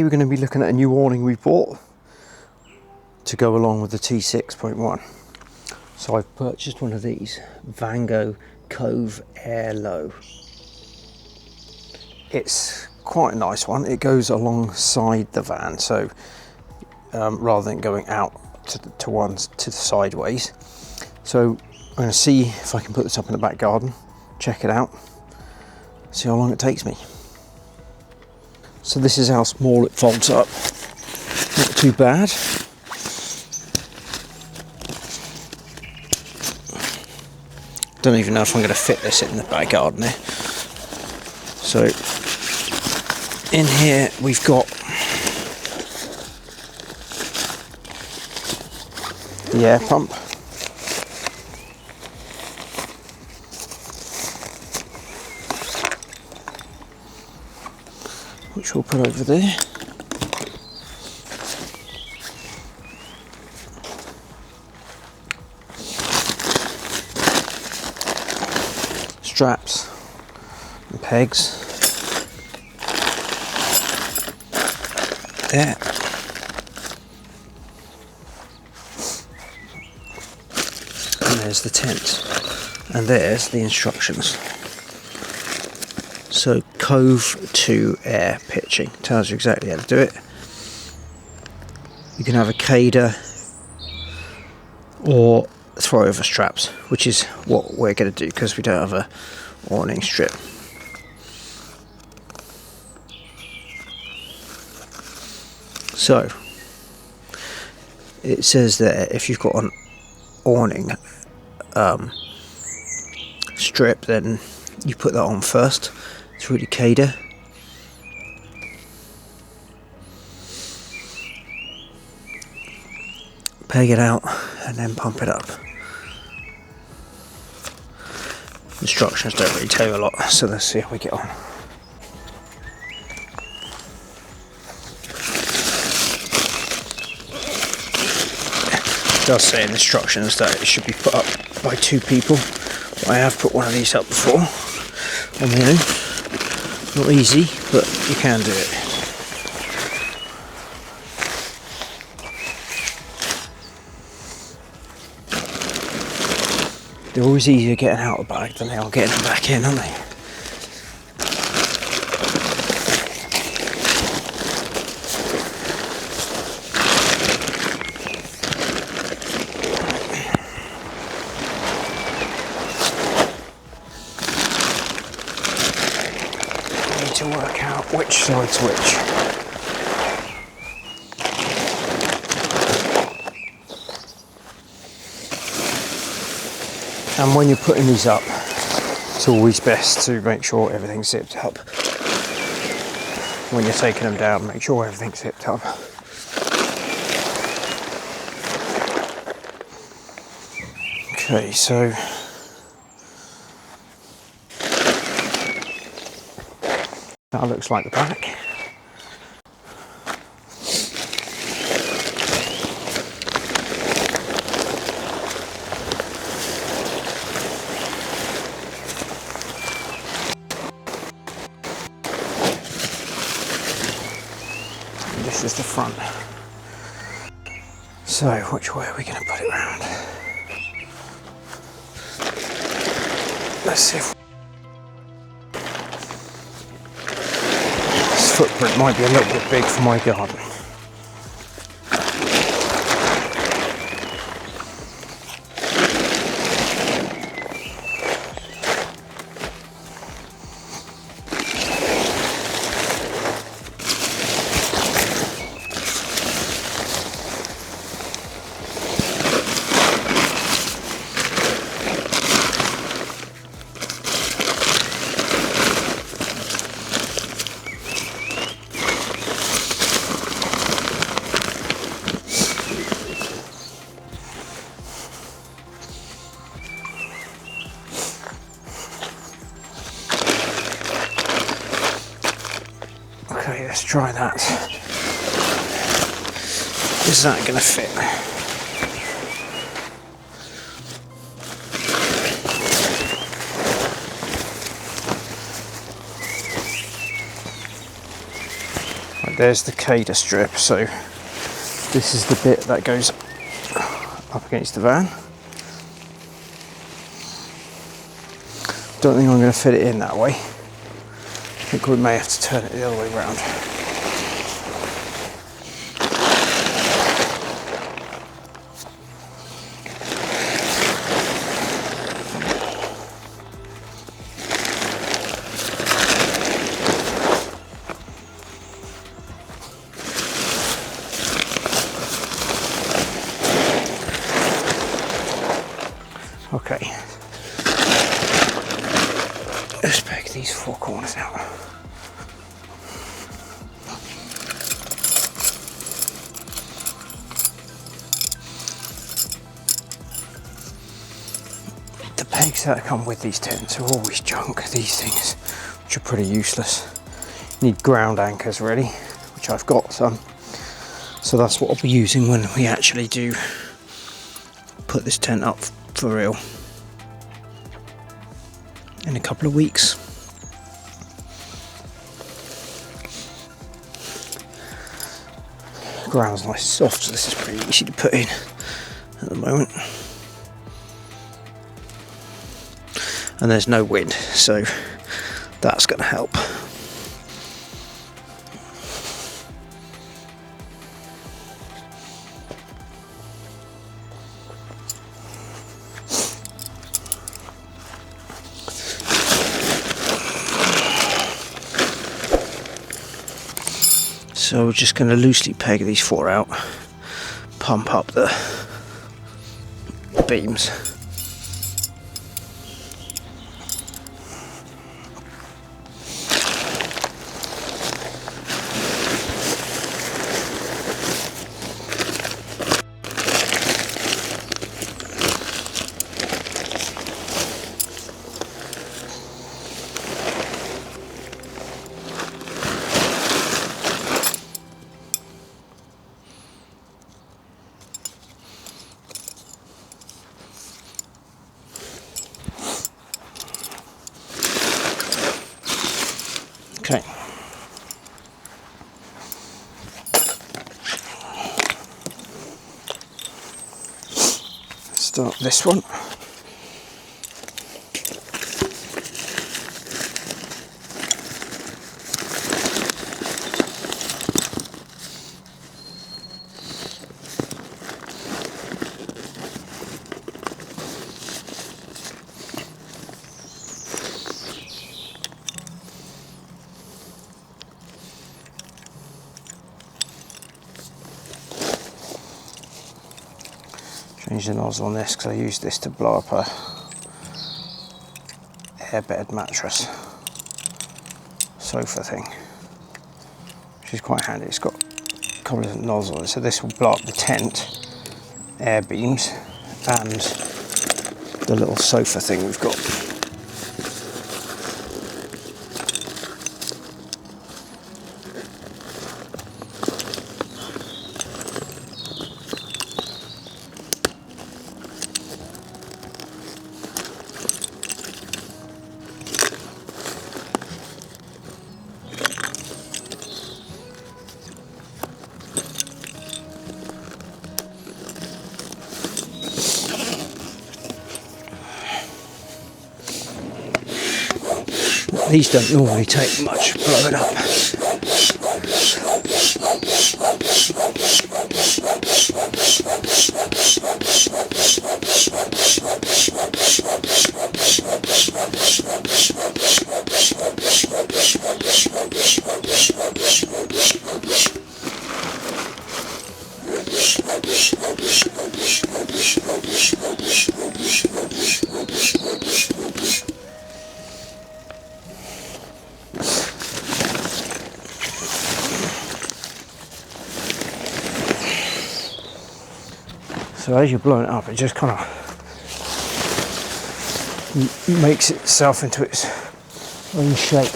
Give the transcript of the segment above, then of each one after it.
We're going to be looking at a new awning we bought to go along with the T6.1. So I've purchased one of these, Vango Cove Air Low. It's quite a nice one. It goes alongside the van, so rather than going out to the sideways. So I'm going to see if I can put this up in the back garden, check it out, see how long it takes me. So this is how small it folds up. Not too bad. Don't even know if I'm going to fit this in the back garden there. So in here we've got the air pump. Which we'll put over there. Straps and pegs. There. And there's the tent. And there's the instructions. So Cove to air pitching tells you exactly how to do it. You can have a CADA or throw over straps, which is what we're going to do because we don't have a awning strip. So it says that if you've got an awning strip, then you put that on first through the CADA. Peg it out and then pump it up. Instructions don't really tell you a lot, so let's see how we get on. It does say in instructions that it should be put up by 2 people. I have put one of these up before on my own. Not easy, but you can do it. They're always easier getting out of the bag than they are getting them back in, aren't they? I need to work out which side's which. And when you're putting these up, it's always best to make sure everything's zipped up. When you're taking them down, make sure everything's zipped up. Okay, so that looks like the back. This is the front. So, which way are we going to put it round? Let's see if this footprint might be a little bit big for my garden. Okay, let's try that. Is that going to fit? Like there's the CADA strip. So this is the bit that goes up against the van. Don't think I'm going to fit it in that way. I think we may have to turn it the other way around. Okay, let's peg these four corners out. The pegs that come with these tents are always junk, these things, which are pretty useless. You need ground anchors ready, which I've got some. So that's what I'll be using when we actually do put this tent up for real in a couple of weeks. Ground's nice and soft, so this is pretty easy to put in at the moment. And there's no wind, so that's going to help. So we're just going to loosely peg these four out, pump up the beams. Okay. Start this one. Change the nozzle on this because I use this to blow up a airbed mattress sofa thing, which is quite handy. It's got a couple of nozzles, so this will blow up the tent, air beams, and the little sofa thing we've got. These don't normally take much blowing up. So as you're blowing it up, it just kind of makes itself into its own shape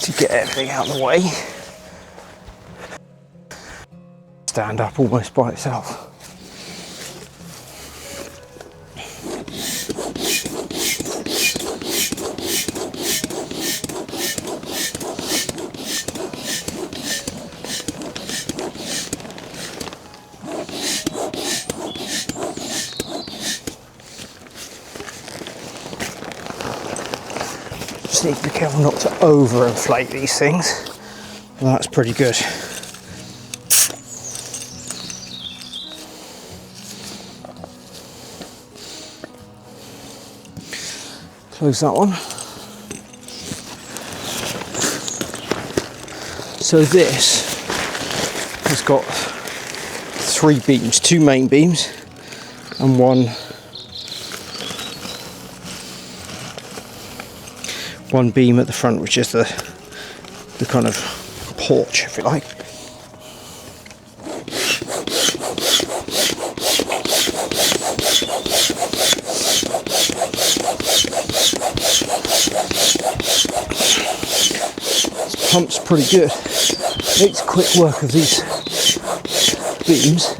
to get everything out of the way. Stand up almost by itself. just need to be careful not to overinflate these things. Well, that's pretty good. Close that one. So this has got 3 beams, 2 main beams and one beam at the front, which is the kind of porch, if you like. This pump's pretty good. Makes quick work of these beams.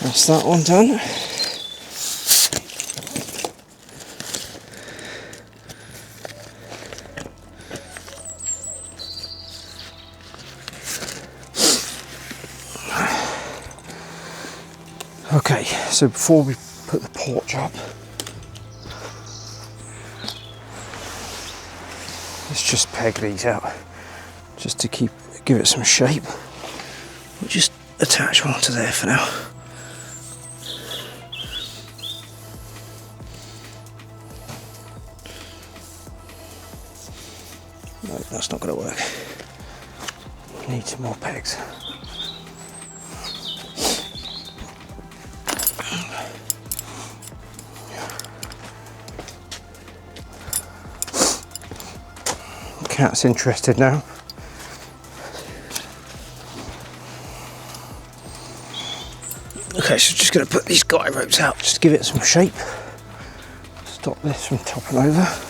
That's that one done. Okay, so before we put the porch up, let's just peg these out, just to give it some shape. We'll just attach one to there for now. No, that's not going to work. Need some more pegs. Cat's interested now. Okay, so just going to put these guy ropes out just to give it some shape. Stop this from toppling over.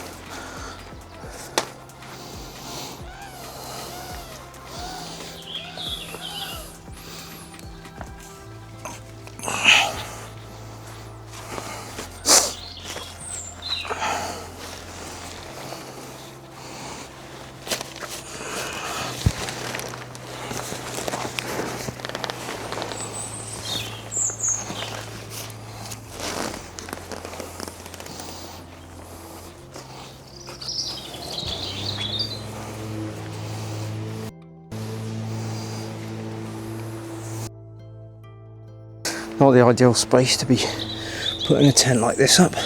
Not the ideal space to be putting a tent like this up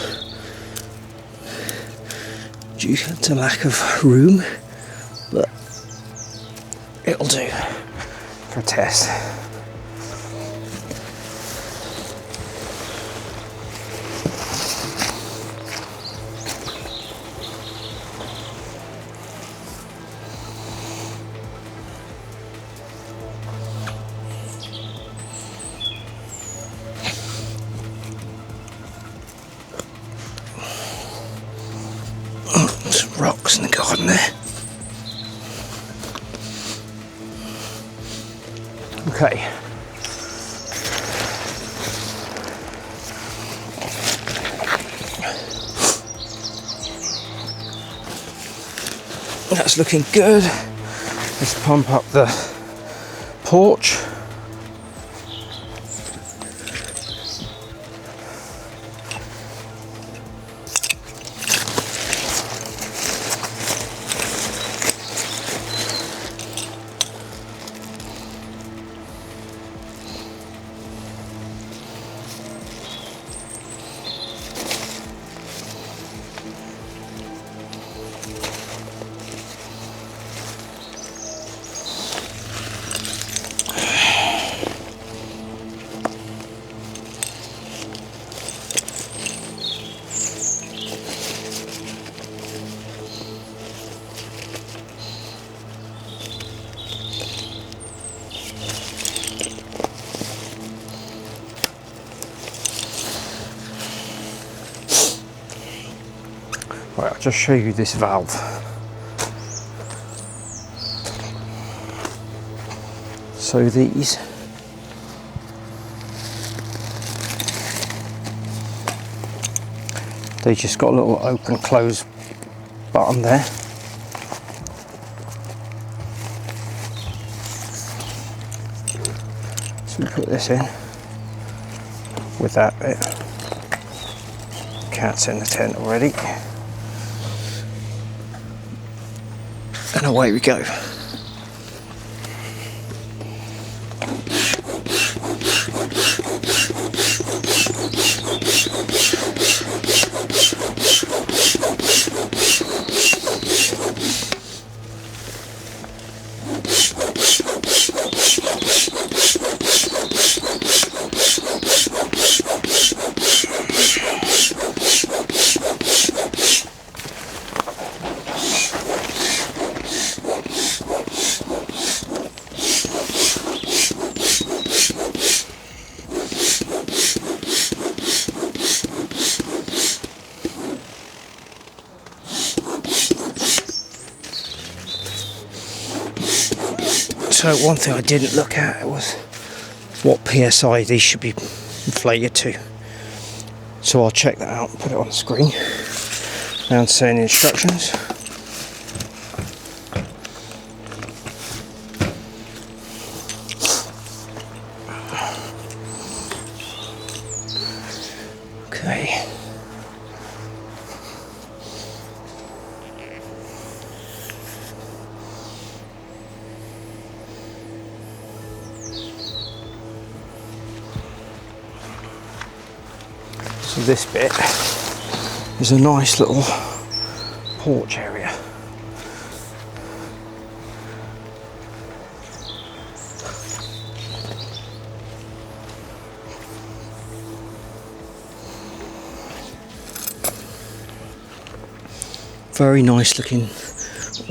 due to lack of room, but it'll do for a test. Some rocks in the garden there. Okay. That's looking good. Let's pump up the porch. just show you this valve. So these they just got a little open close button there. So we put this in with that bit. Cat's in the tent already. And away we go. So one thing I didn't look at was what PSI these should be inflated to. So I'll check that out and put it on the screen. Now saying the instructions. Okay. So this bit is a nice little porch area. Very nice looking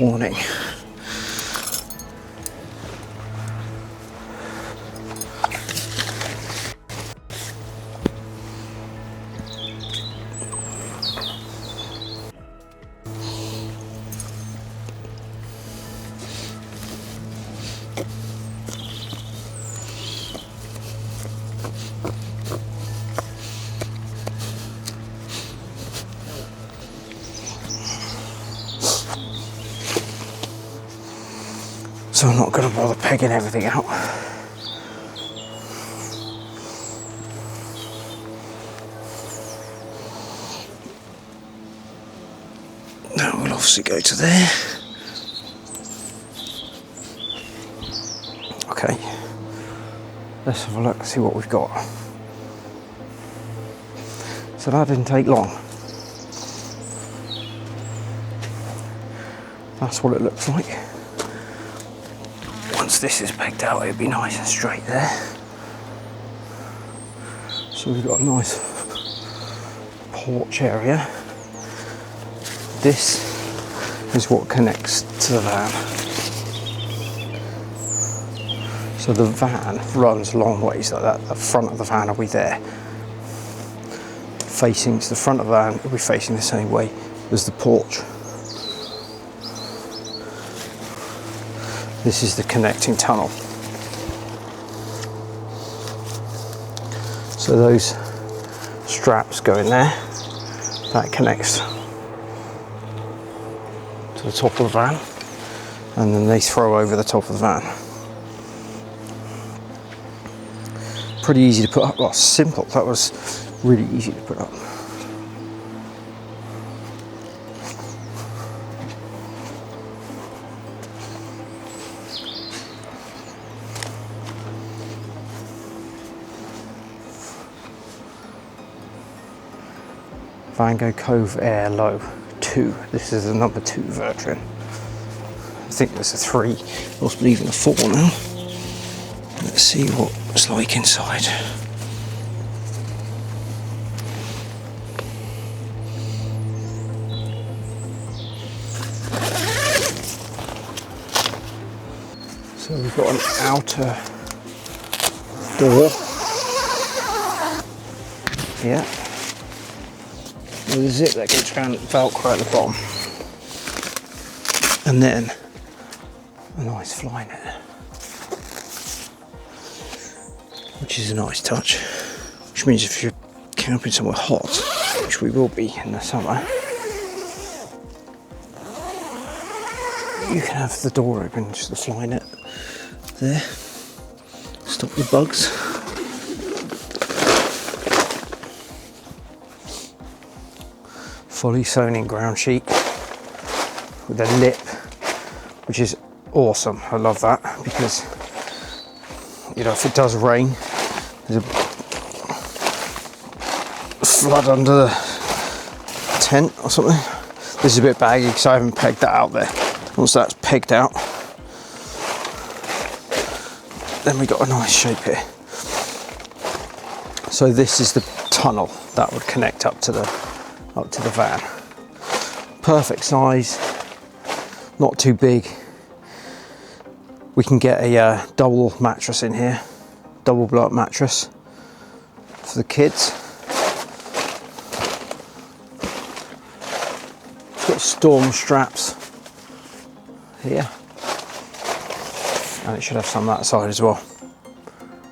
awning. So I'm not going to bother pegging everything out. That will obviously go to there. Okay, let's have a look and see what we've got. So that didn't take long. That's what it looks like. Once this is pegged out, it'd be nice and straight there. So we've got a nice porch area. This is what connects to the van. So the van runs long ways like that. The front of the van will be there. Facing to the front of the van, it'll be facing the same way as the porch. This is the connecting tunnel. So those straps go in there. That connects to the top of the van, and then they throw over the top of the van. Pretty easy to put up. Well, simple. That was really easy to put up. Vango Cove Air Low 2. This is the number 2 version. I think there's a 3, possibly even a 4 now. Let's see what it's like inside. So we've got an outer door. Yeah. with a zip that gets around Velcro at the bottom. And then a nice fly net, which is a nice touch. Which means if you're camping somewhere hot, which we will be in the summer, you can have the door open, just the fly net there, stop the bugs. Fully sewn in ground sheet with a lip, which is awesome. I love that because, you know, if it does rain, there's a flood under the tent or something. This is a bit baggy because I haven't pegged that out there. Once that's pegged out, then we got a nice shape here. So this is the tunnel that would connect up to the van. Perfect size, not too big. We can get a double mattress in here, double blow up mattress for the kids. It's got storm straps here, and it should have some that side as well.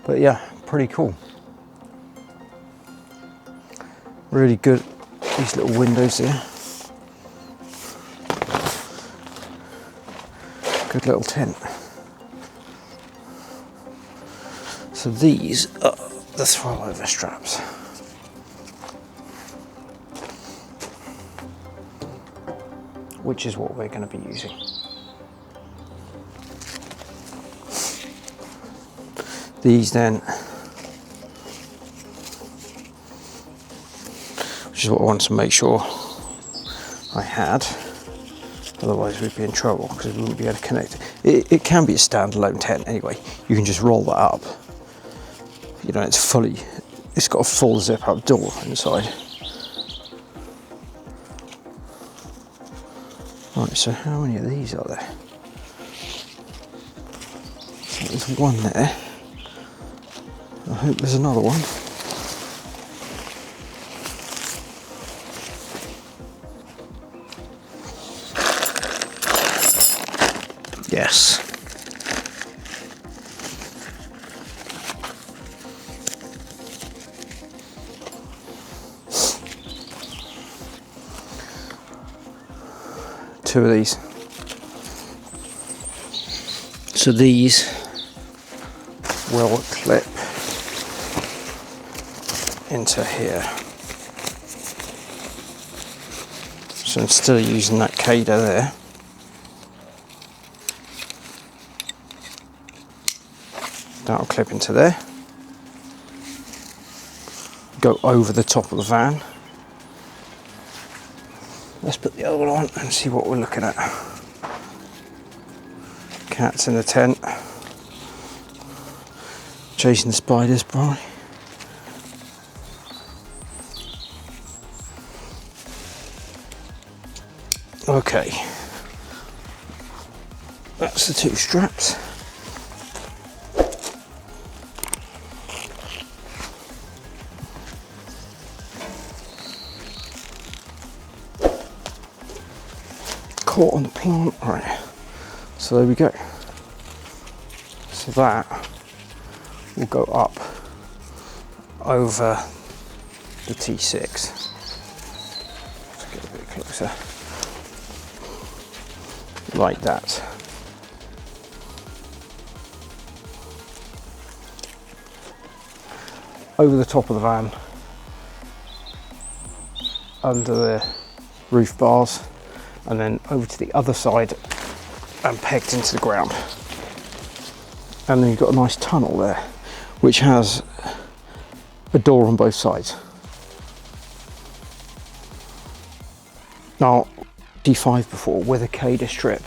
But yeah, pretty cool. Really good, these little windows here. Good little tent. So these are the throw over straps. Which is what we're going to be using. These then, which is what I wanted to make sure I had, otherwise we'd be in trouble because we wouldn't be able to connect it. It can be a standalone tent anyway. You can just roll that up. You know, it's got a full zip up door inside. Right, so how many of these are there? So there's one there. I hope there's another one. Yes. Two of these. So these will clip into here. So instead of using that CADA there, that'll clip into there, go over the top of the van. Let's put the other one on and see what we're looking at. Cats in the tent, chasing the spiders by. Okay, that's the two straps. Caught on the plant, right? So there we go. So that will go up over the T6. Let's get a bit closer. Like that. Over the top of the van, under the roof bars, and then over to the other side and pegged into the ground. And then you've got a nice tunnel there, which has a door on both sides. Now, T5 before with a CADA strip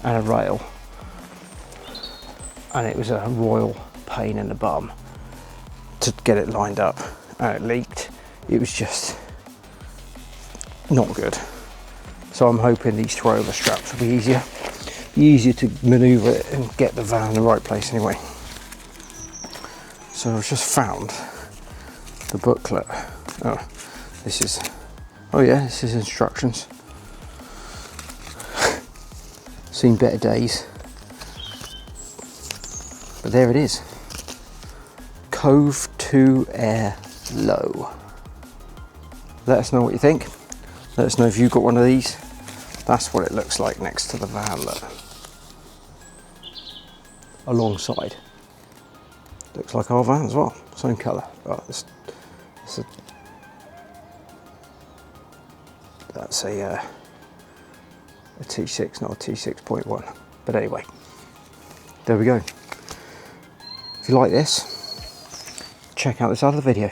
and a rail, and it was a royal pain in the bum to get it lined up, and it leaked. It was just not good. So I'm hoping these throw over straps will be easier to maneuver it and get the van in the right place anyway. So I've just found the booklet. Oh, this is Oh yeah, this is instructions. Seen better days. But there it is. Cove Air Low. Let us know what you think. Let us know if you've got one of these. That's what it looks like next to the van, look. Alongside. Looks like our van as well, same colour. But that's a T6, not a T6.1. But anyway, there we go. If you like this, check out this other video.